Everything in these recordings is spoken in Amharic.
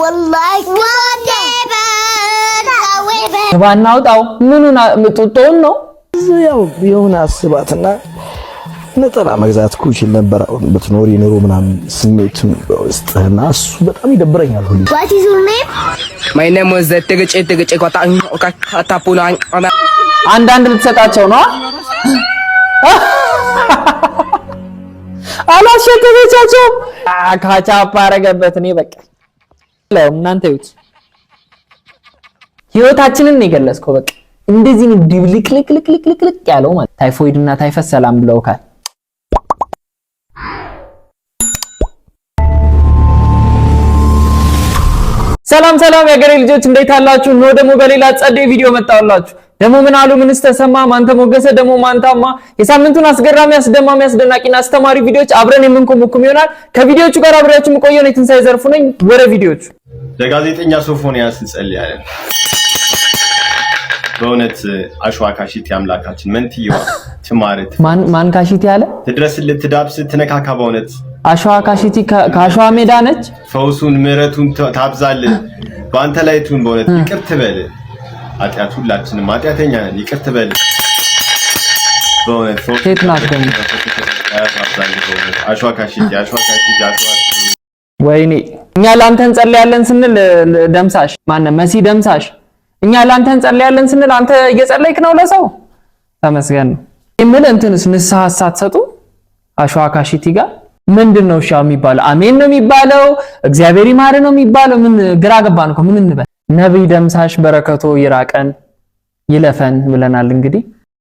والله ባናውጣው ምኑን ጡጦውን ነው ያው የሆነ አስባትና ነጠላ መግዛት ኩችል ነበር አሁን በትኖሪ ኑሮ ምናምን ስሜቱን በውስጥና እሱ በጣም ይደብረኛል ሁሉ What is your name? My name was ተገጨ ታፑና አንዳንድ ልትሰጣቸው ነው አላሸተቻቸው ካቻፓ አረገበት እኔ በቃ እናንተ ይሁት ህይወታችንን ይገለጽከው በቃ እንደዚህ ድብልቅልቅልቅልቅልቅ ያለው ማለት ታይፎይድ እና ታይፈስ ሰላም ብለውካል ሰላም የገሬ ልጆች እንዴት አላችሁ ነው ደሞ በሌላ ጸዴ ቪዲዮ መጣውላችሁ ደሞ ምን አሉ ምንስ ተሰማ ማንተ ሞገሰ ደሞ ማንታማ የሳምንቱን አስገራሚ አስደማሚ አስደናቂና አስተማሪ ቪዲዮዎች አብረን የምንኮመኩም ይሆናል ከቪዲዮቹ ጋር አብራችሁ መቆየው ነው ትንሳኤ ዘርፉ ነኝ ወደ ቪዲዮቹ ለጋዜጠኛ ሶፎንያስ እንጸልያለን በእውነት አሽዋ ካሺቲ አምላካችን መንትየዋ ትማርት ማን ካሺቲ ያለ ትድረስልት ትዳብስ ትነካካ በእውነት አሽዋ ካሺቲ ከአሽዋ ሜዳ ነች ፈውሱን ምሕረቱን ታብዛል በአንተ ላይ ቱን በእውነት ይቅር ትበል ኃጢአት ሁላችንም ኃጢአተኛ ነን ይቅር ትበል በእውነት ሴት ናት ደግሞ አሽዋ ካሺቲ ወይኔ እኛ ላንተ እንጸልያለን ስንል ደምሳሽ ማን መሲ ደምሳሽ እኛ ላንተ እንጸልያለን ስንል አንተ እየጸለይክ ነው ለሰው ተመስገን ይምል እንትንስ ንስሐ ሳትሰጡ አሽዋ ካሺቲ ጋር ምንድነው ሻው የሚባለው አሜን ነው የሚባለው እግዚአብሔር ይማረ ነው የሚባለው ምን ግራ ገባን እኮ ምን እንበል ነብይ ደምሳሽ በረከቶ ይራቀን ይለፈን ብለናል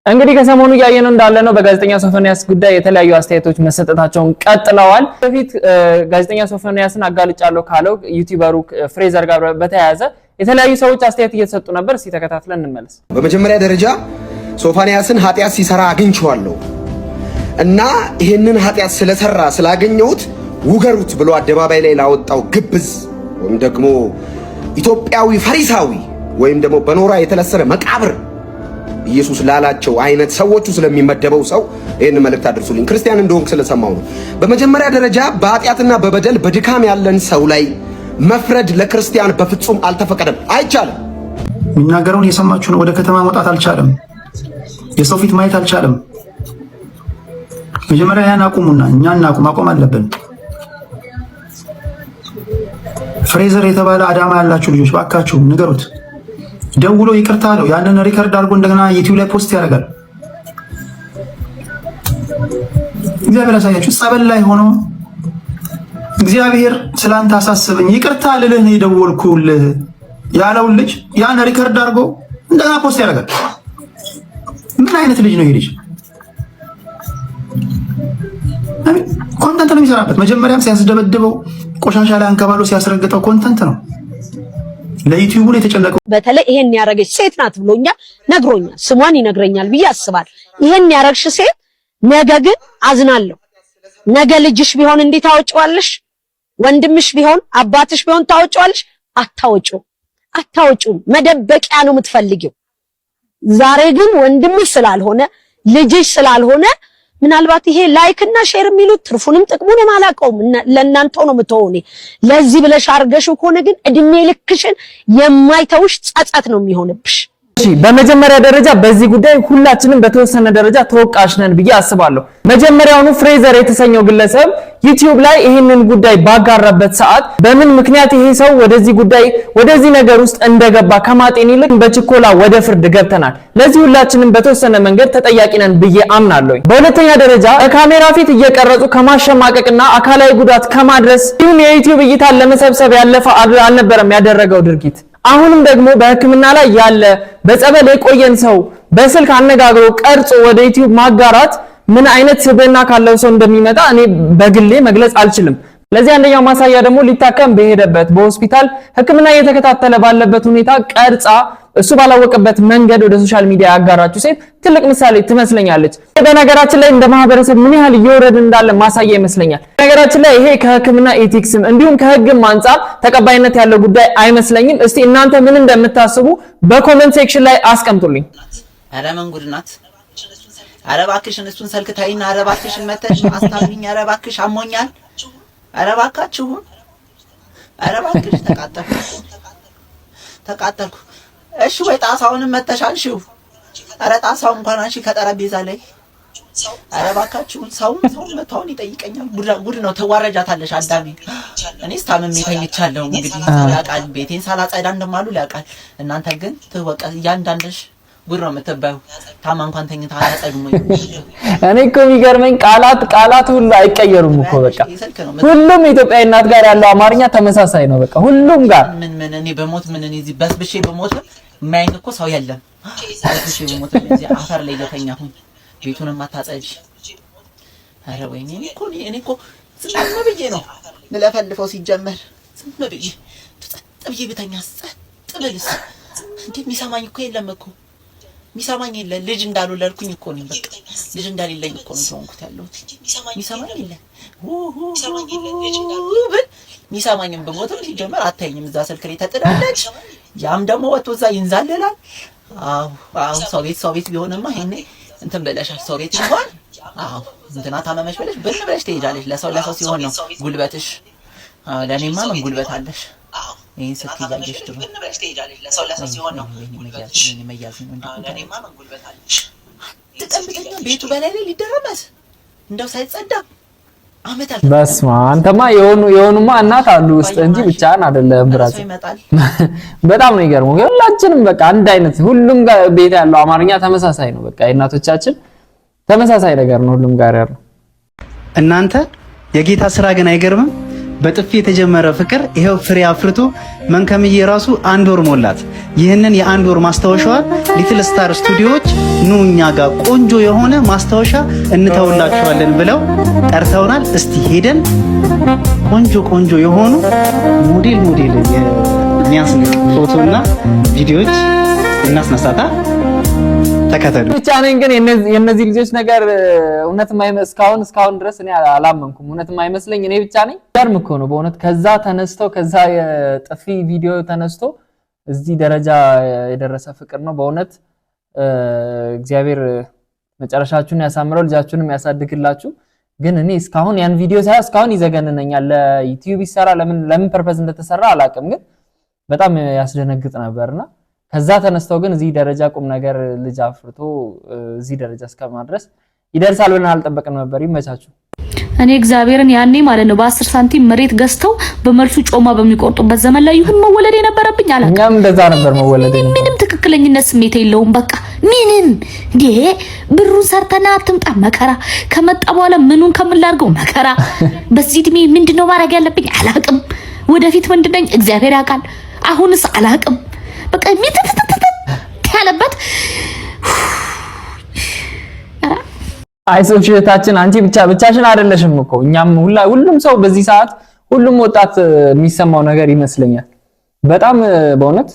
እንግዲህ ከሰሞኑ ያየነው እንዳለ ነው በጋዜጠኛ ሶፎንያስ ጉዳይ የተለያዩ አስተያየቶች መሰጠታቸውን ቀጥለዋል በፊት ጋዜጠኛ ሶፎንያስን አጋልጫለሁ ካለው ዩቲዩበሩ ፍሬዘር ጋር በተያያዘ የተለያዩ ሰዎች አስተያየት እየተሰጡ ነበር እስቲ ተከታትለን እንመለስ በመጀመሪያ ደረጃ ሶፎንያስን ኃጢያት ሲሰራ አግኝቼዋለሁ እና ይሄንን ኃጢያት ስለሰራ ስላገኘሁት ውገሩት ብሎ አደባባይ ላይ ላወጣው ግብዝ ወይም ደግሞ ኢትዮጵያዊ ፈሪሳዊ ወይም ደግሞ በኖራ የተለሰነ መቃብር ኢየሱስ ላላቸው አይነት ሰዎቹ ስለሚመደበው ሰው ይሄን መልእክት አድርሱልኝ ክርስቲያን እንደሆንክ ስለሰማው ነው በመጀመሪያ ደረጃ በኃጢያትና በበደል በድካም ያለን ሰው ላይ መፍረድ ለክርስቲያን በፍጹም አልተፈቀደም አይቻልም የሚናገረውን የሰማችሁ ነው ወደ ከተማ መውጣት አልቻለም የሰው ፊት ማየት አልቻለም መጀመሪያ ያን አቁሙና እኛን አቁም አለብን ፍሬዘር የተባለ አዳማ ያላችሁ ልጆች ባካችሁ ንገሩት ደውሎ ይቅርታ አለው ያንን ሪከርድ አድርጎ እንደገና ዩቲዩብ ላይ ፖስት ያደርጋል እግዚአብሔር ያሳያችሁ ጸበል ላይ ሆኖ እግዚአብሔር ስላንተ አሳስበኝ ይቅርታ ልልህ ነው የደወልኩልህ ያለው ልጅ ያን ሪከርድ አድርጎ እንደገና ፖስት ያደርጋል ምን አይነት ልጅ ነው ይሄ ልጅ ኮንተንት ነው የሚሰራበት መጀመሪያም ሲያስደበድበው ቆሻሻ ላይ አንከባሎ ሲያስረግጠው ኮንተንት ነው ለዩቲዩብ ላይ የተጨነቀው በተለይ ይሄን ያረገች ሴት ናት ብሎኛል ነግሮኛል ስሟን ይነግረኛል ብዬ አስባለሁ ይሄን ያረግሽ ሴት ነገ ግን አዝናለሁ ነገ ልጅሽ ቢሆን እንዴት ታወጪዋለሽ ወንድምሽ ቢሆን አባትሽ ቢሆን ታወጪዋለሽ አታወጪው መደበቂያ ነው የምትፈልጊው ዛሬ ግን ወንድምሽ ስላልሆነ ልጅሽ ስላልሆነ ምናልባት ይሄ ላይክ እና ሼር የሚሉት ትርፉንም ጥቅሙንም አላቀውም ለእናንተው ነው የምትሆኔ ለዚህ ብለሽ አርገሽው ከሆነ ግን እድሜ ልክሽን የማይተውሽ ጸጸት ነው የሚሆንብሽ እሺ በመጀመሪያ ደረጃ በዚህ ጉዳይ ሁላችንም በተወሰነ ደረጃ ተወቃሽ ነን ብዬ አስባለሁ መጀመሪያውኑ ፍሬዘር የተሰኘው ግለሰብ ዩቲዩብ ላይ ይሄንን ጉዳይ ባጋራበት ሰዓት በምን ምክንያት ይሄ ሰው ወደዚህ ነገር ውስጥ እንደገባ ከማጤን ይልቅ በችኮላ ወደ ፍርድ ገብተናል ለዚህ ሁላችንም በተወሰነ መንገድ ተጠያቂ ነን ብዬ አምናለሁ በሁለተኛ ደረጃ በካሜራ ፊት እየቀረጹ ከማሸማቀቅና አካላዊ ጉዳት ከማድረስ ይሁን የዩቲዩብ እይታን ለመሰብሰብ ያለፈ አልነበረም ያደረገው ድርጊት አሁንም ደግሞ በህክምና ላይ ያለ በጸበል የቆየን ሰው በስልክ አነጋግሮ ቀርጾ ወደ ዩቲዩብ ማጋራት ምን አይነት ስብዕና ካለው ሰው እንደሚመጣ እኔ በግሌ መግለጽ አልችልም ለዚህ አንደኛው ማሳያ ደግሞ ሊታከም በሄደበት በሆስፒታል ህክምና እየተከታተለ ባለበት ሁኔታ ቀርጻ እሱ ባላወቀበት መንገድ ወደ ሶሻል ሚዲያ ያጋራችሁ ሴት ትልቅ ምሳሌ ትመስለኛለች በነገራችን ላይ እንደ ማህበረሰብ ምን ያህል እየወረድን እንዳለ ማሳያ ይመስለኛል ነገራችን ላይ ይሄ ከህክምና ኤቲክስም እንዲሁም ከህግም አንፃር ተቀባይነት ያለው ጉዳይ አይመስለኝም እስቲ እናንተ ምን እንደምታስቡ በኮሜንት ሴክሽን ላይ አስቀምጡልኝ አረ መንጉድ ናት አረ እባክሽን እሱን ሰልክታይና አረ እባክሽን መተሽ አስታምኝ አረ እባክሽ አሞኛል አረ እባካችሁ ኧረ እባክሽ ተቃጠልኩ። እሺ ወይ ጣሳውንም መተሻልሽው? ኧረ ጣሳው እንኳን አንቺ ከጠረጴዛ ላይ ኧረ እባካችሁ ሰው መታውን ይጠይቀኛል። ጉድ ነው። ተዋረጃታለሽ አዳሜ። እኔስ ታምሜ ተኝቻለሁ። እንግዲህ ያውቃል ቤቴን ሳላጸዳ እንደማሉ ያውቃል። እናንተ ግን ትወቀ እያንዳንድሽ ጉድ ነው የምትባዩ። ታማ እንኳን ተኝታ አያጸዱም። እኔ እኮ የሚገርመኝ ቃላት ሁሉ አይቀየሩም እኮ በቃ ሁሉም ኢትዮጵያዊ እናት ጋር ያለው አማርኛ ተመሳሳይ ነው። በቃ ሁሉም ጋር ምን እኔ በሞት ምን እኔ እዚህ በስብሼ በሞት የማይኝ እኮ ሰው የለም። በስብሼ በሞት እዚህ አፈር ላይ እየተኛሁኝ ቤቱንም አታጸጂ። ኧረ ወይኔ እኔ እኮ ዝም ብዬ ነው ምለፈልፈው። ሲጀመር ዝም ብዬ ብዬ ብተኛ ጸጥ ብልስ እንዴ የሚሰማኝ እኮ የለም እኮ የሚሰማኝ የለም። ልጅ እንዳልወለድኩኝ እኮ ነው በቃ ልጅ እንዳልለኝ እኮ ነው ሆንኩት ያለሁት። የሚሰማኝ የለም የሚሰማኝም በሞትም ሲጀመር አታየኝም። እዛ ስልክ ላይ ተጥዳለች። ያም ደግሞ ወጥቶ እዛ ይንዛለላል። አዎ ሰው ቤት ቢሆንማ ይሄኔ እንትን ብለሻል። ሰው ቤት እንኳን እንትና ታመመሽ ብለሽ ብን ብለሽ ትሄጃለሽ። ለሰው ሲሆን ነው ጉልበትሽ። ለኔማ ምን ጉልበት አለሽ? ይሄን ስልክ ይዛለሽ ድሮ ብን ብለሽ ትሄጃለሽ። ለሰው ሲሆን ነው መያዝ ነው። ለኔማ ምን ጉልበት አለሽ? ተጠምተኛ ቤቱ በላይ ላይ ሊደረመስ እንደው ሳይጸዳ አመታል። በስማ አንተማ የሆኑማ እናት አሉ ውስጥ እንጂ ብቻህን አይደለም። ብራስ በጣም ነው ይገርመው። ሁላችንም በቃ አንድ አይነት ሁሉም ጋር ቤት ያለው አማርኛ ተመሳሳይ ነው። በቃ የእናቶቻችን ተመሳሳይ ነገር ነው ሁሉም ጋር ያለው። እናንተ የጌታ ስራ ግን አይገርምም? በጥፊ የተጀመረ ፍቅር ይሄው ፍሬ አፍርቶ መንከምዬ ራሱ 1 ወር ሞላት። ይህንን የ1 ወር ማስታወሻዋ ሊትል ስታር ስቱዲዮዎች ኑ እኛ ጋር ቆንጆ የሆነ ማስታወሻ እንተውላችኋለን ብለው ጠርተውናል። እስቲ ሄደን ቆንጆ የሆኑ ሞዴል የሚያስንቅ ፎቶና ቪዲዮዎች እናስነሳታ። ተከተሉ። ብቻ ነኝ ግን የነዚህ ልጆች ነገር እውነትም እስካሁን ድረስ እኔ አላመንኩም። እውነትም አይመስለኝ እኔ ብቻ ነኝ። ገርም እኮ ነው በእውነት ከዛ የጥፊ ቪዲዮ ተነስቶ እዚህ ደረጃ የደረሰ ፍቅር ነው በእውነት። እግዚአብሔር መጨረሻችሁን ያሳምረው፣ ልጃችሁንም ያሳድግላችሁ። ግን እኔ እስካሁን ያን ቪዲዮ ሳይ እስካሁን ይዘገንነኛል። ለዩቲዩብ ይሰራ ለምን ፐርፐዝ እንደተሰራ አላውቅም፣ ግን በጣም ያስደነግጥ ነበርና ከዛ ተነስተው ግን እዚህ ደረጃ ቁም ነገር ልጅ አፍርቶ እዚህ ደረጃ እስከማድረስ ይደርሳል ብለን አልጠበቅንም ነበር። ይመቻችሁ። እኔ እግዚአብሔርን ያኔ ማለት ነው በ10 ሳንቲም መሬት ገዝተው በመልሱ ጮማ በሚቆርጡበት ዘመን ላይ ይሁን መወለድ የነበረብኝ አላውቅም። እኛም እንደዛ ነበር መወለድ የነበረብኝ። ምንም ትክክለኝነት ስሜት የለውም። በቃ ምንም ብሩን ሰርተና አትምጣ መከራ፣ ከመጣ በኋላ ምኑን ከምላርገው መከራ። በዚህ እድሜ ምንድነው ማድረግ ያለብኝ አላውቅም። ወደፊት ምንድነኝ እግዚአብሔር ያውቃል። አሁንስ አላውቅም። በቃ ያለበት አይዞሽ እህታችን፣ አንቺ ብቻሽን አይደለሽም እኮ እኛም ሁሉም ሰው በዚህ ሰዓት ሁሉም ወጣት የሚሰማው ነገር ይመስለኛል። በጣም በእውነት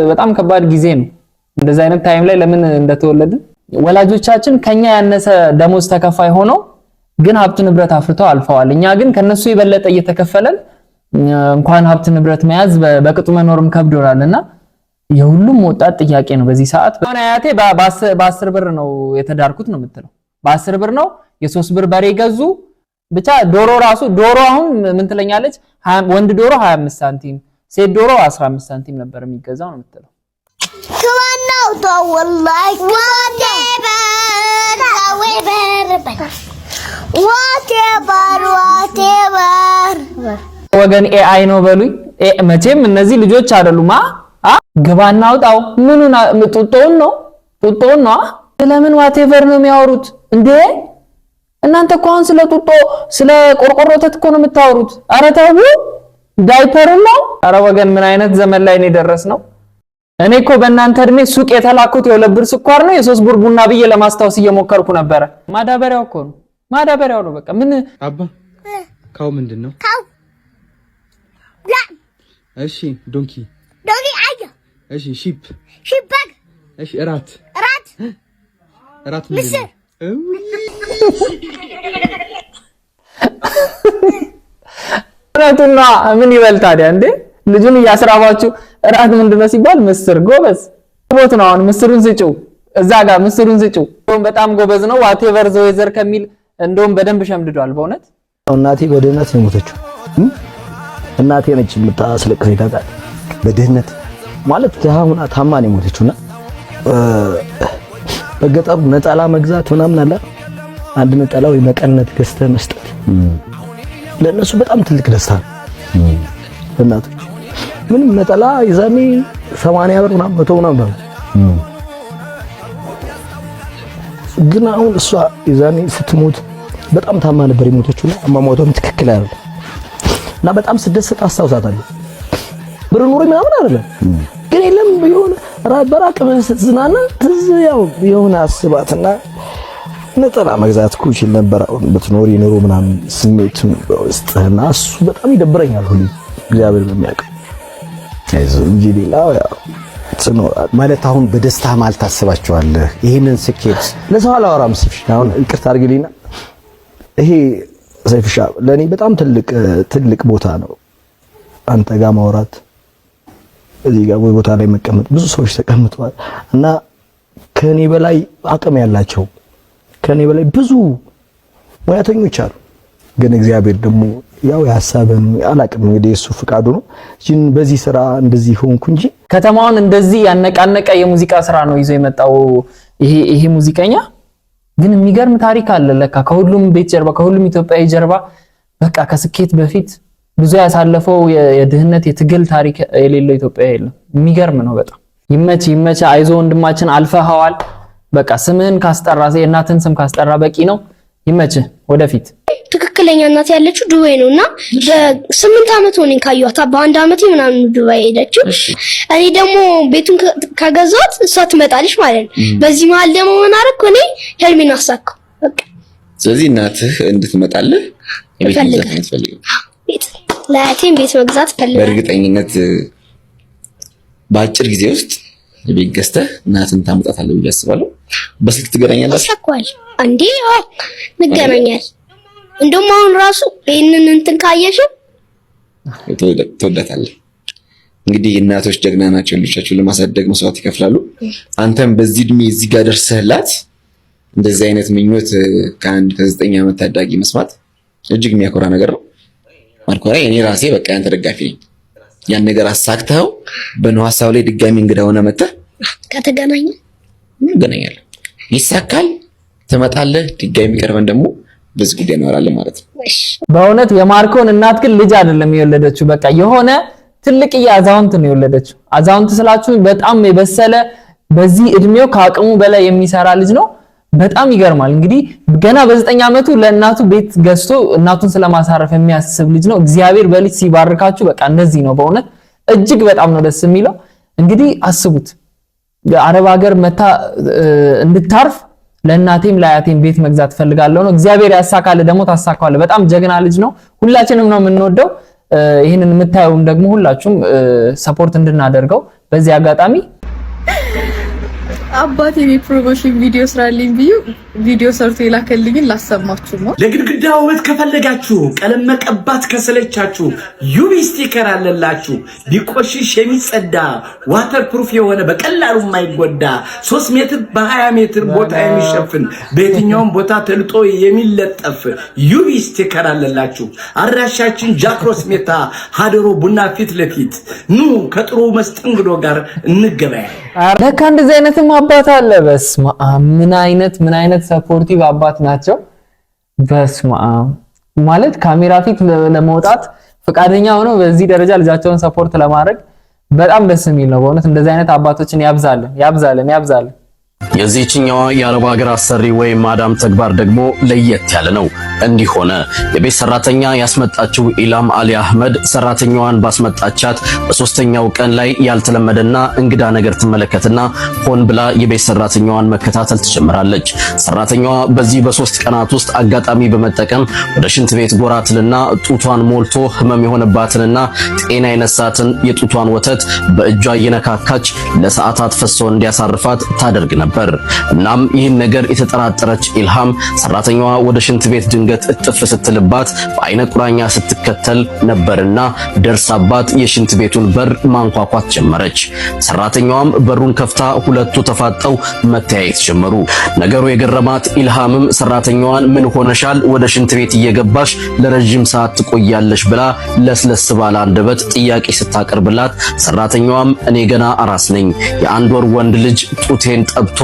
በጣም ከባድ ጊዜ ነው። እንደዚህ አይነት ታይም ላይ ለምን እንደተወለድን ወላጆቻችን ከኛ ያነሰ ደሞዝ ተከፋይ ሆነው ግን ሀብት ንብረት አፍርተው አልፈዋል። እኛ ግን ከነሱ የበለጠ እየተከፈለን እንኳን ሀብት ንብረት መያዝ በቅጡ መኖርም ከብዶናልና የሁሉም ወጣት ጥያቄ ነው በዚህ ሰዓት። አያቴ በ10 ብር ነው የተዳርኩት ነው የምትለው። በ10 ብር ነው የ3 ብር በሬ ገዙ። ብቻ ዶሮ አሁን ምን ትለኛለች? ወንድ ዶሮ 25 ሳንቲም፣ ሴት ዶሮ 15 ሳንቲም ነበር የሚገዛው ነው የምትለው። ከዋናው ተወላይ ወገን ኤአይ ነው በሉኝ። መቼም እነዚህ ልጆች አይደሉማ። ግባና አውጣው ምኑን ጡጦውን ነው ስለምን ዋቴቨር ነው የሚያወሩት እንዴ? እናንተ እኮ አሁን ስለ ጡጦ ስለ ቆርቆሮ ወተት እኮ ነው የምታወሩት። ኧረ ተው ዳይፐር ነው። ኧረ ወገን ምን አይነት ዘመን ላይ ነው የደረስነው? እኔ እኮ በእናንተ እድሜ ሱቅ የተላኩት የ2 ብር ስኳር ነው የ3 ብር ቡና ብዬ ለማስታወስ እየሞከርኩ ነበረ። ማዳበሪያው እኮ ነው ማዳበሪያው ነው። በቃ ምን አባ ካው ምንድን ነው? ካው እሺ ዶንኪ አያ እሺ ሺፕ በግ እሺ እራት ምስር እራቱና ምን ይበል ታዲያ እንዴ? ልጁን እያስራባችሁ እራት ምንድነው ሲባል ምስር። ጎበዝ ቦት ነው። አሁን ምስሩን ስጪው፣ እዛ ጋር ምስሩን ስጪው። በጣም ጎበዝ ነው። ዋቴቨር ዘ ዌዘር ከሚል እንደውም በደንብ ሸምድዷል በእውነት። እናቴ በድህነት ነው የሞተችው። እናቴ ነች የምታስለቅሰኝ ታውቃለህ። በድህነት ማለት ታሁና ታማኝ ሞተችውና በገጠሩ ነጠላ መግዛት ምናምን አለ። አንድ ነጠላ ወይ መቀነት ገዝተህ መስጠት ለነሱ በጣም ትልቅ ደስታ ነው። እናቶች ምንም ነጠላ ይዛኔ 80 ብር ምናምን 100 ምናምን ግን አሁን እሷ ይዛኔ ስትሞት በጣም ታማ ነበር የሞተችው። አሟሟቷም ትክክል አይደለም እና በጣም ስደሰት አስታውሳታለሁ። ብር ኑሮ ምናምን አይደለም ግን የለም የሆነ በራቅ ስትዝናና ትዝ ያው የሆነ አስባትና ነጠላ መግዛት ኩችል ነበር። አሁን በትኖሪ ኑሮ ምናምን ስሜቱን ውስጥና እሱ በጣም ይደብረኛል። ሁሉ እግዚአብሔር በሚያውቀው እንጂ ሌላው ያው ማለት አሁን በደስታ ማለት ታስባቸዋለህ። ይሄንን ስኬት ለሰው አላወራም። ሲፍሽ አሁን ይቅርታ አድርግልኝና ይሄ ሰይፍሻ ለኔ በጣም ትልቅ ቦታ ነው። አንተ ጋር ማውራት እዚህ ጋር ቦታ ላይ መቀመጥ ብዙ ሰዎች ተቀምጠዋል እና ከኔ በላይ አቅም ያላቸው ከኔ በላይ ብዙ ሙያተኞች አሉ። ግን እግዚአብሔር ደግሞ ያው ያሳበን አላቅም እንግዲህ እሱ ፍቃዱ ነው። ግን በዚህ ስራ እንደዚህ ሆንኩ እንጂ ከተማውን እንደዚህ ያነቃነቀ የሙዚቃ ስራ ነው ይዞ የመጣው ይሄ ሙዚቀኛ። ግን የሚገርም ታሪክ አለ ለካ ከሁሉም ቤት ጀርባ ከሁሉም ኢትዮጵያዊ ጀርባ በቃ ከስኬት በፊት ብዙ ያሳለፈው የድህነት የትግል ታሪክ የሌለው ኢትዮጵያዊ የለም። የሚገርም ነው በጣም። ይመች አይዞ ወንድማችን አልፈሃዋል። በቃ ስምህን ካስጠራ የእናትን ስም ካስጠራ በቂ ነው። ይመች ወደፊት። ትክክለኛ እናት ያለችው ዱባይ ነውና በ8 አመት ሆነኝ ካየኋት በአንድ አመት ምናምን ዱባይ ሄደችው። እኔ ደግሞ ቤቱን ከገዛት እሷ ትመጣለች ማለት ነው። በዚህ መሀል ደግሞ ምን አደረኩ እኔ ህልሜን አሳካው በቃ። ስለዚህ እናትህ እንድትመጣልህ የቤት መግዛት ፈልገው ለአያቴም ቤት መግዛት ፈልገው በእርግጠኝነት በአጭር ጊዜ ውስጥ ቤት ገዝተህ እናትን ታመጣታለህ ብዬ አስባለሁ። በስልክ ትገናኛለህ? አሳካዋል አንዴ እንገናኛለን። እንደውም አሁን ራሱ ይሄንን እንትን ካየሽ ትወዳታለህ። እንግዲህ እናቶች ጀግና ናቸው። ልጆቻቸውን ለማሳደግ መስዋዕት ይከፍላሉ። አንተም በዚህ እድሜ እዚህ ጋር ደርሰህላት እንደዚህ አይነት ምኞት ከ9 ዓመት ታዳጊ መስማት እጅግ የሚያኮራ ነገር ነው። ማርኮራ እኔ ራሴ በቃ ያንተ ደጋፊ ነኝ። ያን ነገር አሳክተው በነው ሐሳብ ላይ ድጋሚ እንግዳ ሆነ መጣ ከተገናኘን እንገናኛለን። ይሳካል፣ ትመጣለህ። ድጋሚ ቀርበን ደግሞ በዚህ ጉዳይ እናወራለን ማለት ነው። በእውነት የማርኮን እናት ግን ልጅ አይደለም የወለደችው፣ በቃ የሆነ ትልቅ አዛውንት ነው የወለደችው። አዛውንት ስላችሁ በጣም የበሰለ በዚህ እድሜው ከአቅሙ በላይ የሚሰራ ልጅ ነው። በጣም ይገርማል። እንግዲህ ገና በ9 አመቱ ለእናቱ ቤት ገዝቶ እናቱን ስለማሳረፍ የሚያስብ ልጅ ነው። እግዚአብሔር በልጅ ሲባርካችሁ በቃ እንደዚህ ነው። በእውነት እጅግ በጣም ነው ደስ የሚለው። እንግዲህ አስቡት አረብ ሀገር መታ እንድታርፍ ለእናቴም ለአያቴም ቤት መግዛት ፈልጋለሁ ነው። እግዚአብሔር ያሳካለ ደግሞ ታሳካዋለ። በጣም ጀግና ልጅ ነው። ሁላችንም ነው የምንወደው። ይሄንን የምታዩም ደግሞ ሁላችሁም ሰፖርት እንድናደርገው በዚህ አጋጣሚ አባቴ የፕሮሞሽን ቪዲዮ ስራልኝ ብዩ ቪዲዮ ሰርቶ የላከልኝን ላሰማችሁ ነው። ለግድግዳ ውበት ከፈለጋችሁ ቀለም መቀባት ከሰለቻችሁ ዩቪ ስቲከር አለላችሁ። ቢቆሽሽ የሚጸዳ ዋተር ፕሩፍ የሆነ በቀላሉ የማይጎዳ 3 ሜትር በ20 ሜትር ቦታ የሚሸፍን በየትኛውም ቦታ ተልጦ የሚለጠፍ ዩቪ ስቲከር አለላችሁ። አድራሻችን ጃክሮስ ሜታ ሀደሮ ቡና ፊት ለፊት ኑ። ከጥሩ መስተንግዶ ጋር እንገበያይ። ለካ እንደዚህ አይነትም አባት አለ። በስመ አብ ምን አይነት ሰፖርቲቭ አባት ናቸው። በስመ አብ ማለት ካሜራ ፊት ለመውጣት ፈቃደኛ ሆነው በዚህ ደረጃ ልጃቸውን ሰፖርት ለማድረግ በጣም ደስ የሚል ነው። በእውነት እንደዚህ አይነት አባቶችን ያብዛልን። የዚህኛዋ የአረብ ሀገር አሰሪ ወይም ማዳም ተግባር ደግሞ ለየት ያለ ነው። እንዲህ ሆነ። የቤት ሰራተኛ ያስመጣችው ኢላም አሊ አህመድ ሰራተኛዋን ባስመጣቻት በሶስተኛው ቀን ላይ ያልተለመደና እንግዳ ነገር ትመለከትና ሆን ብላ የቤት ሰራተኛዋን መከታተል ትጀምራለች። ሰራተኛዋ በዚህ በ3 ቀናት ውስጥ አጋጣሚ በመጠቀም ወደ ሽንት ቤት ጎራትልና ጡቷን ሞልቶ ህመም የሆነባትንና ጤና የነሳትን የጡቷን ወተት በእጇ እየነካካች ለሰዓታት ፈሶ እንዲያሳርፋት ታደርግ ነበር። ነበር። እናም ይህን ነገር የተጠራጠረች ኢልሃም ሰራተኛዋ ወደ ሽንት ቤት ድንገት እጥፍ ስትልባት በአይነ ቁራኛ ስትከተል ነበርና ደርሳባት የሽንት ቤቱን በር ማንኳኳት ጀመረች። ሰራተኛዋም በሩን ከፍታ ሁለቱ ተፋጠው መተያየት ጀመሩ። ነገሩ የገረማት ኢልሃምም ሰራተኛዋን ምን ሆነሻል? ወደ ሽንት ቤት እየገባሽ ለረጅም ሰዓት ትቆያለሽ ብላ ለስለስ ባለ አንደበት ጥያቄ ስታቀርብላት ሰራተኛዋም እኔ ገና አራስ ነኝ፣ የአንድ ወር ወንድ ልጅ ጡቴን ጠብቶ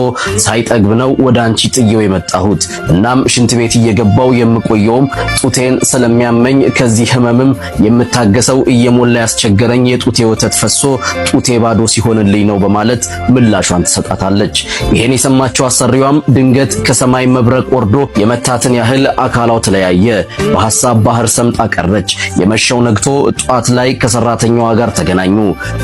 ሳይጠግብ ነው ወደ አንቺ ጥየው የመጣሁት። እናም ሽንት ቤት እየገባው የምቆየውም ጡቴን ስለሚያመኝ ከዚህ ህመምም የምታገሰው እየሞላ ያስቸገረኝ የጡቴ ወተት ፈሶ ጡቴ ባዶ ሲሆንልኝ ነው በማለት ምላሿን ትሰጣታለች። ይሄን የሰማችው አሰሪዋም ድንገት ከሰማይ መብረቅ ወርዶ የመታትን ያህል አካላው ተለያየ። በሐሳብ ባህር ሰምጣ ቀረች። የመሸው ነግቶ ጧት ላይ ከሰራተኛዋ ጋር ተገናኙ።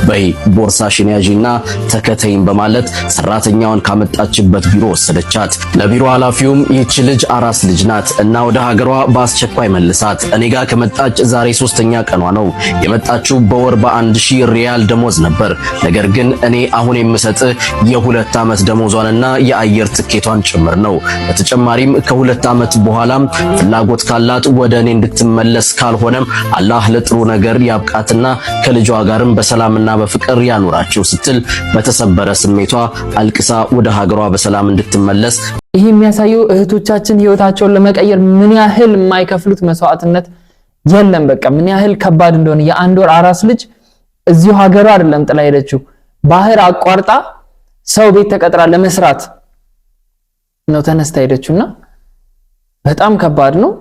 በይ ቦርሳሽን ያዢና ተከተይም በማለት ሰራተኛዋን ካመጣችበት ቢሮ ወሰደቻት። ለቢሮ ኃላፊውም ይህች ልጅ አራስ ልጅ ናት እና ወደ ሀገሯ በአስቸኳይ መልሳት፣ እኔ ጋር ከመጣች ዛሬ 3ኛ ቀኗ ነው። የመጣችው በወር በ1000 ሪያል ደሞዝ ነበር። ነገር ግን እኔ አሁን የምሰጥህ የ2 ዓመት ደሞዟንና የአየር ትኬቷን ጭምር ነው። በተጨማሪም ከ2 ዓመት በኋላም ፍላጎት ካላት ወደ እኔ እንድትመለስ ካልሆነም አላህ ለጥሩ ነገር ያብቃትና ከልጇ ጋርም በሰላምና በፍቅር ያኑራቸው ስትል በተሰበረ ስሜቷ አልቅሳ ወደ ሀገሯ በሰላም እንድትመለስ። ይህ የሚያሳየው እህቶቻችን ህይወታቸውን ለመቀየር ምን ያህል የማይከፍሉት መስዋዕትነት የለም። በቃ ምን ያህል ከባድ እንደሆነ የአንድ ወር አራስ ልጅ እዚሁ ሀገሯ አይደለም ጥላ ሄደችው፣ ባህር አቋርጣ ሰው ቤት ተቀጥራ ለመስራት ነው ተነስታ ሄደችውና በጣም ከባድ ነው።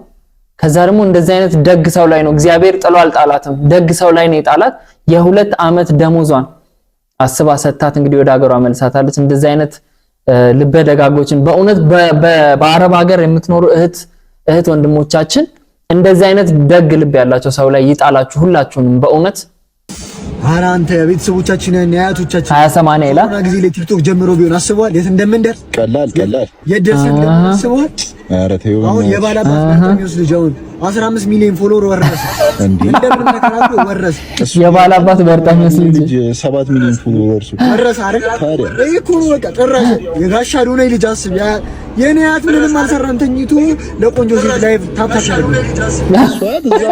ከዛ ደግሞ እንደዚህ አይነት ደግ ሰው ላይ ነው እግዚአብሔር ጥሎ አልጣላትም። ደግ ሰው ላይ ነው የጣላት። የ2 ዓመት ደሞዟን አስባ ሰጣት። እንግዲህ ወደ ሀገሯ መልሳታለች። እንደዚህ አይነት ልበ ደጋጎችን በእውነት በአረብ ሀገር የምትኖሩ እህት ወንድሞቻችን እንደዚህ አይነት ደግ ልብ ያላቸው ሰው ላይ ይጣላችሁ ሁላችሁንም በእውነት። ኧረ አንተ ቤተሰቦቻችን አያቶቻችን 20/80 ይላል ጊዜ ለቲክቶክ ጀምሮ ቢሆን አስበዋል የት እንደምንደርስ። ቀላል የደረሰን እንደምንስበዋል። ኧረ ተይው አሁን የባላባት በጣም ልጅ አሁን 15 ሚሊዮን ፎሎወር ወረሰ። እንደምን ተከራክሮ ወረሰ። የባላባት በጣም ልጅ 7 ሚሊዮን ፎሎወርስ ወረሰ አይደል? ይሄ እኮ ነው በቃ ጨረሰ። የጋሻ ዶና ልጅ አስብ። የኔ አያት ምንም አልሰራም ተኝቶ ለቆንጆ ሴት ላይቭ ታፕታፕ ያደርጉ ሷት እዛ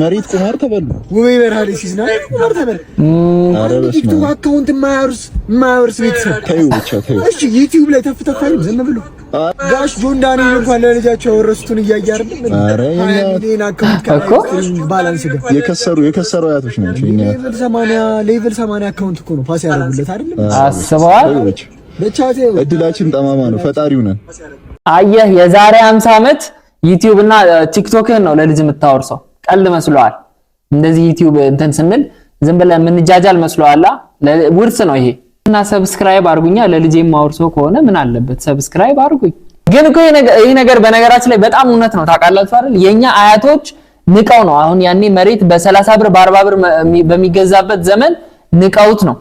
መሬት ቁማር ተበሉ። ውቤ በርሃሌ ሲዝና ቁማር ተበሉ። ቲክቶክ አካውንት ማያወርስ ቤተሰብ ተይው ብቻ ተይው። እሺ ዩቲዩብ ላይ ተፍተፋል ዝም ብሎ ጋሽ ጆን ዳንኤል እንኳን ለልጃቸው ያወረሱትን እያያርም ምን አካውንት ባላንስ ጋር የከሰሩ አያቶች ናቸው። ሌቭል 80 አካውንት እኮ ነው ፓስ ያደርጉለት አይደል? አስበዋል። እድላችን ጠማማ ነው። ፈጣሪው ነን። አየህ የዛሬ 50 ዓመት ዩቲዩብ እና ቲክቶክን ነው ለልጅ የምታወርሰው። ቀልድ መስሏል። እንደዚህ ዩቲዩብ እንትን ስንል ዝም ብለን የምንጃጃል መስሏላ። ውርስ ነው ይሄ። እና ሰብስክራይብ አድርጉኛ ለልጄም ማወርሰው ከሆነ ምን አለበት ሰብስክራይብ አድርጉኝ። ግን እኮ ይሄ ነገር በነገራችን ላይ በጣም እውነት ነው። ታውቃላችሁ አይደል? የኛ አያቶች ንቀው ነው። አሁን ያኔ መሬት በ30 ብር በ40 ብር በሚገዛበት ዘመን ንቀውት ነው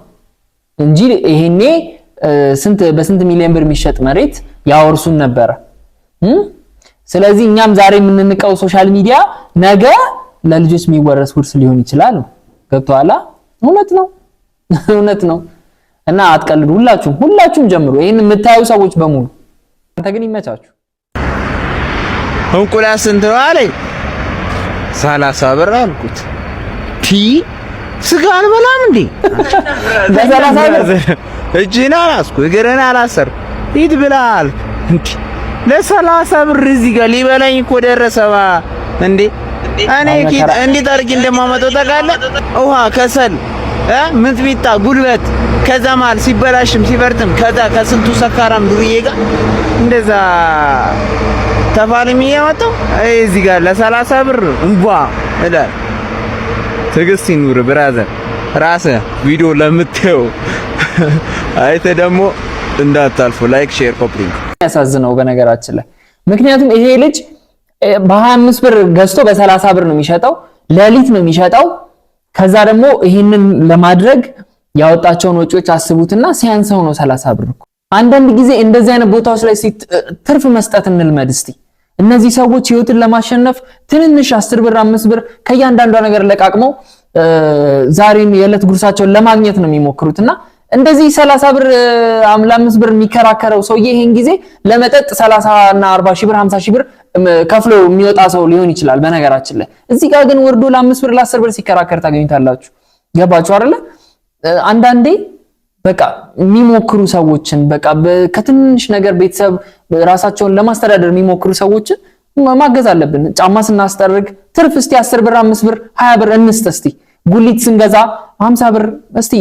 እንጂ ይሄኔ በስንት ሚሊዮን ብር የሚሸጥ መሬት ያወርሱን ነበረ። ስለዚህ እኛም ዛሬ የምንንቀው ሶሻል ሚዲያ ነገ ለልጆች የሚወረስ ውርስ ሊሆን ይችላል። ገብቶሃል? እውነት ነው። እና አትቀልዱ። ሁላችሁም ጀምሩ። ይሄን የምታዩ ሰዎች በሙሉ አንተ ግን ይመቻችሁ። እንቁላል ስንት ነው አለኝ። 30 ብር አልኩት። ስጋ አልበላም እንዴ? በ30 ብር እጅህን አላስኩ እግርህን አላሰርኩ ሂድ ብለሃል እንዴ? ለ30 ብር እዚህ ጋር ሊበላኝ እኮ ደረሰባ እንዴ? እኔ እንዴት አድርጌ እንደማመጣው ታውቃለህ? ውሃ፣ ከሰል፣ ሚጥሚጣ፣ ጉልበት ከዛ ማል ሲበላሽም ሲበርትም ከዛ ከስንቱ ሰካራም ዱርዬ ጋር እንደዛ ተፋልሚ ያመጣው እዚህ ጋር ለ30 ብር እንቧ እላል። ትዕግስት ይኑር ብራዘር። ራስህ ቪዲዮ ለምትየው አይተ ደግሞ እንዳታልፉ ላይክ ሼር ኮፒ። ያሳዝነው በነገራችን ላይ ምክንያቱም ይሄ ልጅ በ25 ብር ገዝቶ በ30 ብር ነው የሚሸጠው። ሌሊት ነው የሚሸጠው። ከዛ ደግሞ ይሄንን ለማድረግ ያወጣቸውን ወጪዎች አስቡትና ሲያንሰው ነው 30 ብር እኮ። አንዳንድ ጊዜ እንደዚህ አይነት ቦታዎች ላይ ትርፍ መስጠት እንልመድ እስቲ። እነዚህ ሰዎች ህይወትን ለማሸነፍ ትንንሽ 10 ብር 5 ብር ከእያንዳንዷ ነገር ለቃቅመው ዛሬን የዕለት ጉርሳቸውን ለማግኘት ነው የሚሞክሩትና እንደዚህ 30 ብር 55 ብር የሚከራከረው ሰውዬ ይሄን ጊዜ ለመጠጥ 30 እና 40 ሺህ ብር 50 ሺህ ብር ከፍሎ የሚወጣ ሰው ሊሆን ይችላል። በነገራችን ላይ እዚህ ጋር ግን ወርዶ ለ5 ብር ለ10 ብር ሲከራከር ታገኙታላችሁ። ገባችሁ አይደለ? አንዳንዴ በቃ የሚሞክሩ ሰዎችን በቃ ከትንሽ ነገር ቤተሰብ ራሳቸውን ለማስተዳደር የሚሞክሩ ሰዎችን ማገዝ አለብን። ጫማ ስናስጠርግ ትርፍ እስቲ 10 ብር 5 ብር 20 ብር እንስጥ። እስቲ ጉሊት ስንገዛ 50 ብር እስቲ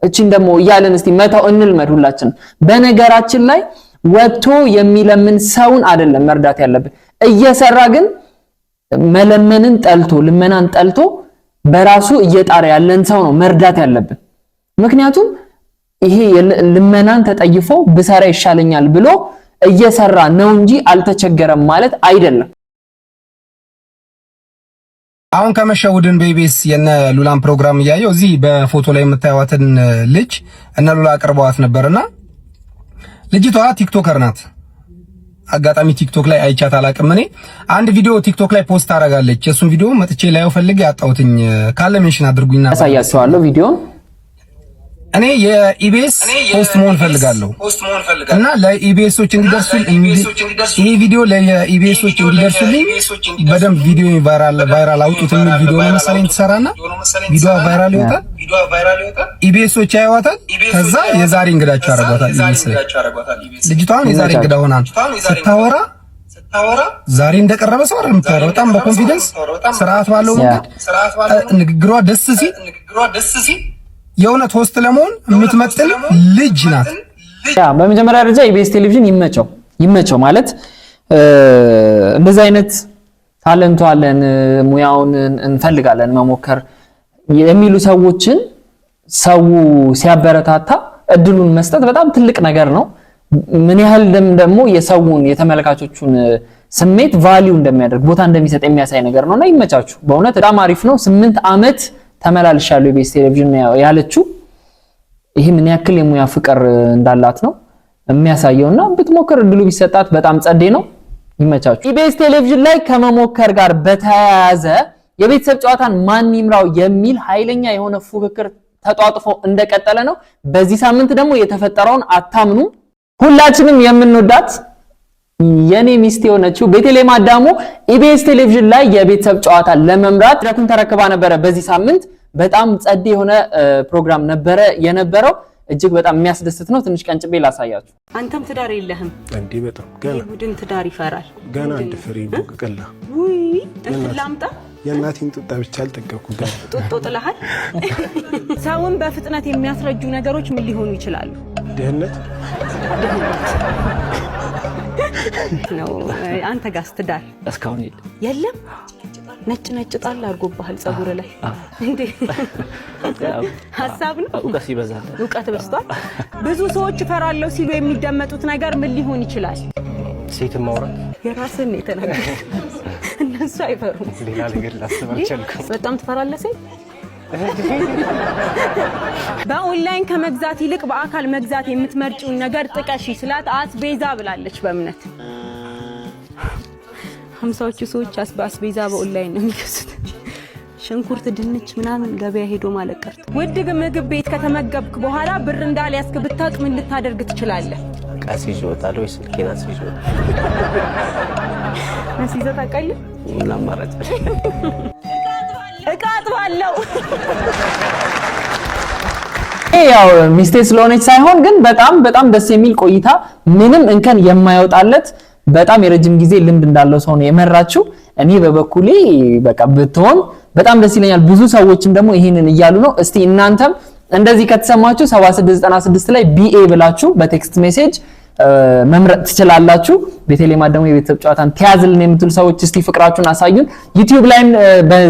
እቺን ደግሞ እያለን እስቲ መታው እንልመድ ሁላችን። በነገራችን ላይ ወጥቶ የሚለምን ሰውን አይደለም መርዳት ያለብን፣ እየሰራ ግን መለመንን ጠልቶ ልመናን ጠልቶ በራሱ እየጣረ ያለን ሰው ነው መርዳት ያለብን። ምክንያቱም ይሄ ልመናን ተጠይፎ ብሰራ ይሻለኛል ብሎ እየሰራ ነው እንጂ አልተቸገረም ማለት አይደለም። አሁን ከመሸውድን ቤቢስ የነ ሉላን ፕሮግራም እያየው እዚህ በፎቶ ላይ የምታዩዋትን ልጅ እነ ሉላ አቅርበዋት ነበርና ልጅቷ ቲክቶከር ናት። አጋጣሚ ቲክቶክ ላይ አይቻት አላቅም። እኔ አንድ ቪዲዮ ቲክቶክ ላይ ፖስት አደርጋለች። እሱን ቪዲዮ መጥቼ ላየው ፈልጌ ያጣሁትኝ ካለ ሜንሽን አድርጉኝና ያሳያችኋለሁ ቪዲዮን። እኔ የኢቢኤስ ሆስት መሆን ፈልጋለሁ እና ለኢቢኤሶች እንዲደርሱልኝ ይሄ ቪዲዮ ለኢቢኤሶች እንዲደርሱልኝ በደንብ ቪዲዮ ቫይራል አውጡት የሚል ቪዲዮ ነው መሰለኝ ተሰራና ቪዲዮ ቫይራል ይወጣል። ኢቢኤሶች ያዩዋታል። ከዛ የዛሬ እንግዳቸው ያደርጓታል። ልጅቷን የዛሬ እንግዳ ሆና ስታወራ ዛሬ እንደቀረበ ሰው አይደለም የምታወራው። በጣም በኮንፊደንስ ስርዓት ባለው መንገድ ንግግሯ ደስ ሲል የእውነት ሆስት ለመሆን የምትመጥን ልጅ ናት። ያ በመጀመሪያ ደረጃ ኢቢኤስ ቴሌቪዥን ይመቸው ማለት እንደዚህ አይነት ታለንቱ አለን ሙያውን እንፈልጋለን መሞከር የሚሉ ሰዎችን ሰው ሲያበረታታ እድሉን መስጠት በጣም ትልቅ ነገር ነው። ምን ያህል ደግሞ የሰውን የተመልካቾቹን ስሜት ቫልዩ እንደሚያደርግ ቦታ እንደሚሰጥ የሚያሳይ ነገር ነውና ይመቻችሁ። በእውነት በጣም አሪፍ ነው። 8 ዓመት ተመላልሻለሁ ኢቢኤስ ቴሌቪዥን ያለችው ይሄ ምን ያክል የሙያ ፍቅር እንዳላት ነው የሚያሳየውና ብትሞክር እድሉ ቢሰጣት በጣም ጸዴ ነው። ይመቻችሁ። ኢቢኤስ ቴሌቪዥን ላይ ከመሞከር ጋር በተያያዘ የቤተሰብ ጨዋታን ማን ይምራው የሚል ኃይለኛ የሆነ ፉክክር ተጧጥፎ እንደቀጠለ ነው። በዚህ ሳምንት ደግሞ የተፈጠረውን አታምኑ። ሁላችንም የምንወዳት የኔ ሚስት የሆነችው ቤተልሔም አዳሙ ኢቢኤስ ቴሌቪዥን ላይ የቤተሰብ ጨዋታ ለመምራት መድረኩን ተረክባ ነበረ። በዚህ ሳምንት በጣም ጸዴ የሆነ ፕሮግራም ነበረ የነበረው። እጅግ በጣም የሚያስደስት ነው። ትንሽ ቀንጭቤ ላሳያችሁ። አንተም ትዳር የለህም እንዴ? በጣም ገና ቡድን ትዳር ይፈራል። ገና አንድ ፍሬ ቡቅቅላ ውይ እንላምጣ የእናቴን ጡጣ ብቻ አልጠገብኩ ገና ጡጦ ጥለሃል። ሰውን በፍጥነት የሚያስረጁ ነገሮች ምን ሊሆኑ ይችላሉ? ድህነት ነው። አንተ ጋር ስትዳር እስካሁን የለም ነጭ ጣል አድርጎብሃል ፀጉር ላይ እንዴ? ሐሳብ ነው። እውቀት ይበዛል። እውቀት በዝቷል። ብዙ ሰዎች እፈራለሁ ሲሉ የሚደመጡት ነገር ምን ሊሆን ይችላል? ሴት ማውራት የራስን ነው የተናገረው። እነሱ አይፈሩም። ሌላ ነገር ላስብ አልቻልኩም። በጣም ትፈራለህ ሴት? በኦንላይን ከመግዛት ይልቅ በአካል መግዛት የምትመርጪውን ነገር ጥቀሺ ስላት አስቤዛ ብላለች። በእምነት 50ዎቹ ሰዎች አስቤዛ በኦንላይን ነው የሚገዙት። ሽንኩርት፣ ድንች ምናምን ገበያ ሄዶ ማለት ቀርቶ ውድ ምግብ ቤት ከተመገብክ በኋላ ብር እንዳልያዝክ ብታውቅ ምን ልታደርግ ትችላለህ? ቀስ ይዞ ወጣለ ወይ ስልኬን አስይዞ ታውቃለህ? ምን አማራጭ እቃ አጥባለሁ። ያው ሚስቴ ስለሆነች ሳይሆን ግን በጣም ደስ የሚል ቆይታ ምንም እንከን የማይወጣለት በጣም የረጅም ጊዜ ልምድ እንዳለው ሰው ነው የመራችው። እኔ በበኩሌ በቃ ብትሆን በጣም ደስ ይለኛል። ብዙ ሰዎችም ደግሞ ይሄንን እያሉ ነው። እስቲ እናንተም እንደዚህ ከተሰማችሁ 7696 ላይ ቢኤ ብላችሁ በቴክስት ሜሴጅ መምረጥ ትችላላችሁ። ቤተልሔም አዳሙ የቤተሰብ ጨዋታን ተያዝልን የምትሉ ሰዎች እስቲ ፍቅራችሁን አሳዩን። ዩቲዩብ ላይ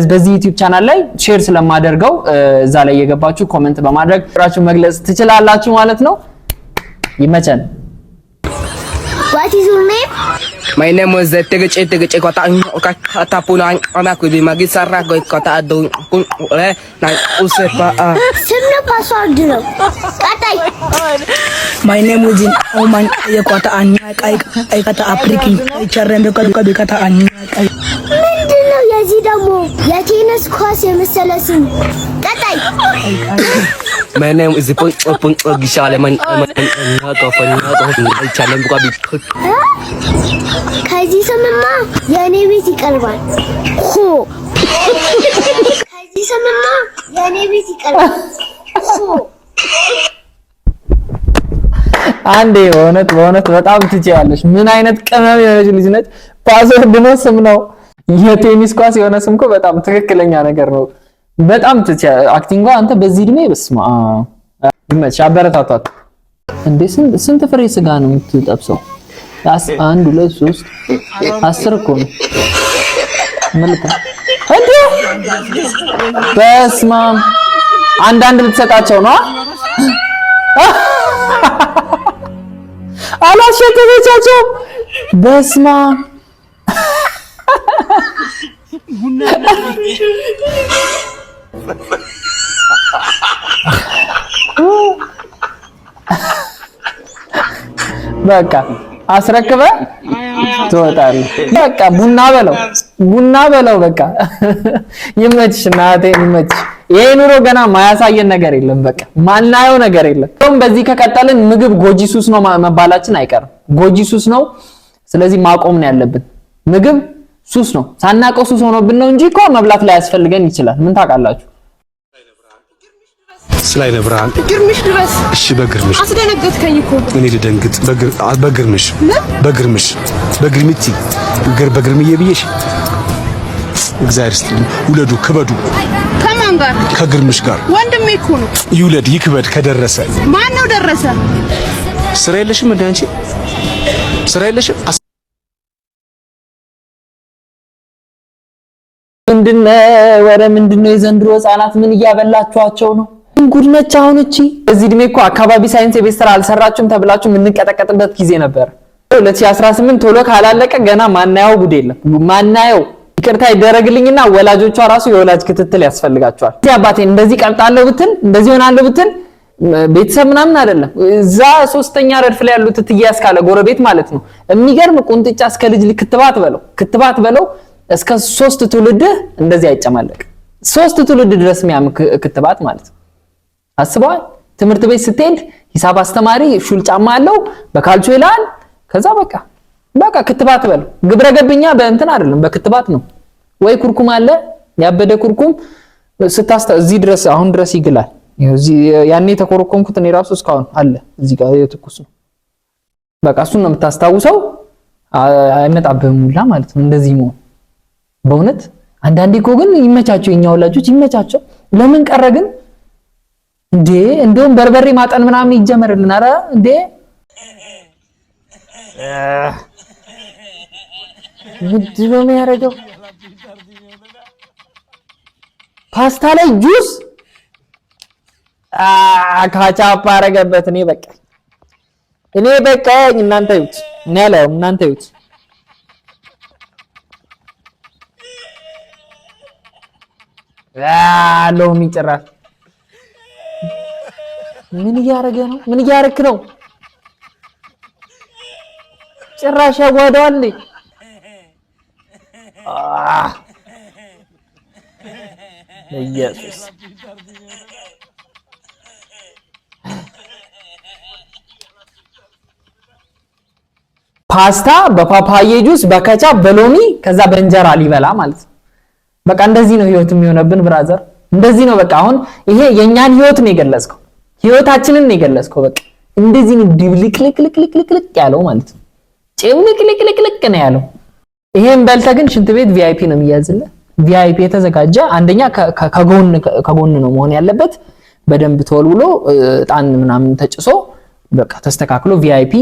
በዚህ ዩቲዩብ ቻናል ላይ ሼር ስለማደርገው እዛ ላይ የገባችሁ ኮሜንት በማድረግ ፍቅራችሁን መግለጽ ትችላላችሁ ማለት ነው። ይመቸን። What is your name? My name is Tegece kota Tapuna anak di magi sarah go kota adu na usepa Semna password ነው ቀጣይ My name is Oman kota anya kai kata Afrikin ቸረን ከታ anya ምንድነው የዚህ ደግሞ የቴኒስ ኳስ የመሰለ ስም ቀጣይ My name is Gishale man ከዚህ ስምማ የኔ ቤት ይቀርባል ሆ ከዚህ ስምማ የኔ ቤት ይቀርባል ሆ አንዴ በእውነት በጣም ትችያለሽ። ምን አይነት ቅመም የሆነች ልጅ ነች። ፓስወርድ ነው ስም ነው የቴኒስ ኳስ የሆነ ስም እኮ በጣም ትክክለኛ ነገር ነው። በጣም ትችያ አክቲንጓ አንተ በዚህ እድሜ በስማ ይመች አበረታቷት። እንዴ ስንት ፍሬ ስጋ ነው የምትጠብሰው? 1 2 3 10 እኮ ነው። መልካም እንዴ በስማ አንዳንድ ልትሰጣቸው ነው አላሸተተቻቸው በስማ በቃ አስረክበ ትወጣለህ። በቃ ቡና በለው በቃ ይመችሽ እናቴ ይመችሽ። ይሄ ኑሮ ገና ማያሳየን ነገር የለም። በቃ ማናየው ነገር የለም። በዚህ ከቀጠልን ምግብ ጎጂ ሱስ ነው መባላችን አይቀርም። ጎጂ ሱስ ነው። ስለዚህ ማቆም ነው ያለብን። ምግብ ሱስ ነው። ሳናቀው ሱስ ሆኖብን ነው እንጂ እኮ መብላት ላይ ያስፈልገን ይችላል። ምን ታውቃላችሁ? ስላይነ ብርሃን ግርምሽ ድረስ እሺ፣ በግርምሽ አስደነገጥከኝ እኮ እኔ ልደንግጥ። በግርምሽ በግርምቲ በግርምዬ ብዬሽ እግዚአብሔር ይስጥልኝ። ውለዱ ክበዱ። ከማን ጋር? ከግርምሽ ጋር። ወንድሜ እኮ ነው። ይውለድ ይክበድ። ከደረሰ ማን ነው ደረሰ? ስራ የለሽም እንዴ አንቺ? ስራ የለሽም? ምንድነው የዘንድሮ ህፃናት ምን እያበላችኋቸው ነው? ጉድ ነች አሁን እቺ። በዚህ እድሜ እኮ አካባቢ ሳይንስ የቤት ስራ አልሰራችሁም ተብላችሁ የምንቀጠቀጥበት ጊዜ ነበር። 2018 ቶሎ ካላለቀ ገና ማናየው ጉድ የለም። ማናየው ይቅርታ ይደረግልኝና ወላጆቿ ራሱ የወላጅ ክትትል ያስፈልጋቸዋል። እዚህ አባቴን እንደዚህ ቀልጣለሁ ብትል እንደዚህ ሆናለሁ ብትል ቤተሰብ ምናምን አይደለም እዛ ሶስተኛ ረድፍ ላይ ያሉት ትያስ ካለ ጎረቤት ማለት ነው። የሚገርም ቁንጥጫ እስከ ልጅ ክትባት በለው እስከ 3 ትውልድ እንደዚህ አይጨማለቅ። 3 ትውልድ ድረስ የሚያም ክትባት ማለት ነው። አስበዋል። ትምህርት ቤት ስትሄድ ሂሳብ አስተማሪ ሹል ጫማ አለው በካልቾ ይላል። ከዛ በቃ ክትባት በለው። ግብረ ገብኛ በእንትን አይደለም በክትባት ነው። ወይ ኩርኩም አለ ያበደ ኩርኩም እዚህ ድረስ አሁን ድረስ ይግላል። እዚህ ያኔ ተኮረኮምኩት እኔ ራሱ እስካሁን አለ እዚህ ጋር የትኩስ ነው። በቃ እሱን ነው የምታስታውሰው። አይመጣብህም ሁላ ማለት ነው እንደዚህ ነው። በእውነት አንዳንዴ እኮ ግን ይመቻቸው የኛ ወላጆች ይመቻቸው። ለምን ቀረ ግን እንዴ? እንደውም በርበሬ ማጠን ምናምን ይጀመርልን። አረ እንዴ ምንድነው የሚያደርገው? ፓስታ ላይ ጁስ ካቻፕ አረገበት። እኔ በቃኝ። እናንተ ይዩት። እኔ አላየውም፣ እናንተ ይዩት። ሎሚ ጭራሽ ምን እያደረገ ነው? ምን እያደረክ ነው? ጭራሽ ያዋደዋል። ኢየሱስ ፓስታ በፓፓዬ ጁስ በከቻፕ በሎሚ ከዛ በእንጀራ ሊበላ ማለት ነው። በቃ እንደዚህ ነው ህይወት የሚሆነብን ብራዘር። እንደዚህ ነው በቃ። አሁን ይሄ የኛን ህይወት ነው የገለጽከው፣ ህይወታችንን ነው የገለጽከው። በቃ እንደዚህ ነው ድብልቅልቅልቅልቅ ያለው ማለት ነው። ጭምልቅልቅልቅ ነው ያለው። ይሄን በልተ ግን ሽንት ቤት ቪአይፒ ነው የሚያዝልህ። ቪአይፒ የተዘጋጀ አንደኛ ከጎን ነው መሆን ያለበት። በደንብ ተወልውሎ እጣን ምናምን ተጭሶ በቃ ተስተካክሎ ቪአይፒ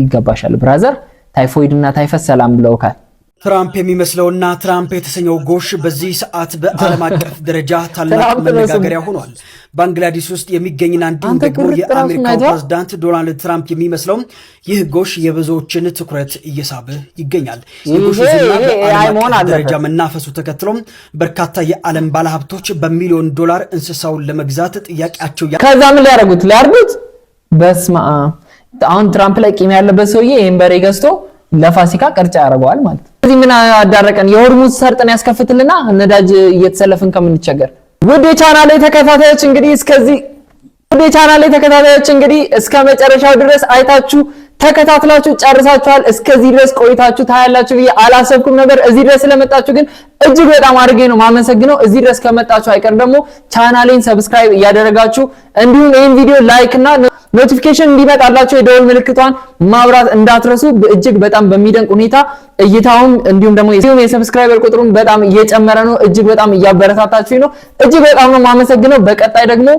ይገባሻል ብራዘር። ታይፎይድ እና ታይፈስ ሰላም ብለውካል። ትራምፕ የሚመስለውና ትራምፕ የተሰኘው ጎሽ በዚህ ሰዓት በዓለም አቀፍ ደረጃ ታላቅ መነጋገሪያ ሆኗል። ባንግላዴሽ ውስጥ የሚገኝና እንዲሁም ደግሞ የአሜሪካው ፕሬዝዳንት ዶናልድ ትራምፕ የሚመስለው ይህ ጎሽ የብዙዎችን ትኩረት እየሳበ ይገኛል። የጎሽ ዝና በዓለም አቀፍ ደረጃ መናፈሱ ተከትሎም በርካታ የዓለም ባለሀብቶች በሚሊዮን ዶላር እንስሳውን ለመግዛት ጥያቄያቸው ከዛ ምን ሊያርጉት በስማ አሁን ትራምፕ ላይ ቂም ያለበት ሰውዬ ይሄን በሬ ገዝቶ ለፋሲካ ቅርጫ ያደርገዋል ማለት ነው። እዚህ ምን አዳረቀን? የሆርሙዝ ሰርጥን ያስከፍትልና ነዳጅ እየተሰለፍን ከምንቸገር። ውድ የቻናሌ ተከታታዮች እንግዲህ እስከዚህ ውድ ውድ የቻናሌ ተከታታዮች እንግዲህ እስከ መጨረሻው ድረስ አይታችሁ ተከታትላችሁ ጨርሳችኋል። እስከዚህ ድረስ ቆይታችሁ ታያላችሁ ብዬ አላሰብኩም ነበር። እዚህ ድረስ ስለመጣችሁ ግን እጅግ በጣም አድርጌ ነው ማመሰግነው። እዚህ ድረስ ከመጣችሁ አይቀር ደግሞ ቻናሌን ሰብስክራይብ እያደረጋችሁ እንዲሁም ይህን ቪዲዮ ላይክ እና ኖቲፊኬሽን እንዲመጣላችሁ የደወል ምልክቷን ማብራት እንዳትረሱ። እጅግ በጣም በሚደንቅ ሁኔታ እይታውም እንዲሁም ደግሞ የሰብስክራይበር ቁጥሩን በጣም እየጨመረ ነው። እጅግ በጣም እያበረታታችሁ ነው። እጅግ በጣም ነው ማመሰግነው። በቀጣይ ደግሞ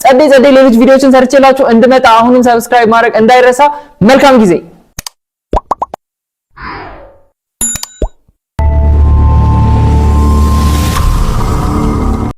ጸዴ ሌሎች ቪዲዮዎችን ሰርቼላችሁ እንድመጣ አሁንም ሰብስክራይብ ማድረግ እንዳይረሳ። መልካም ጊዜ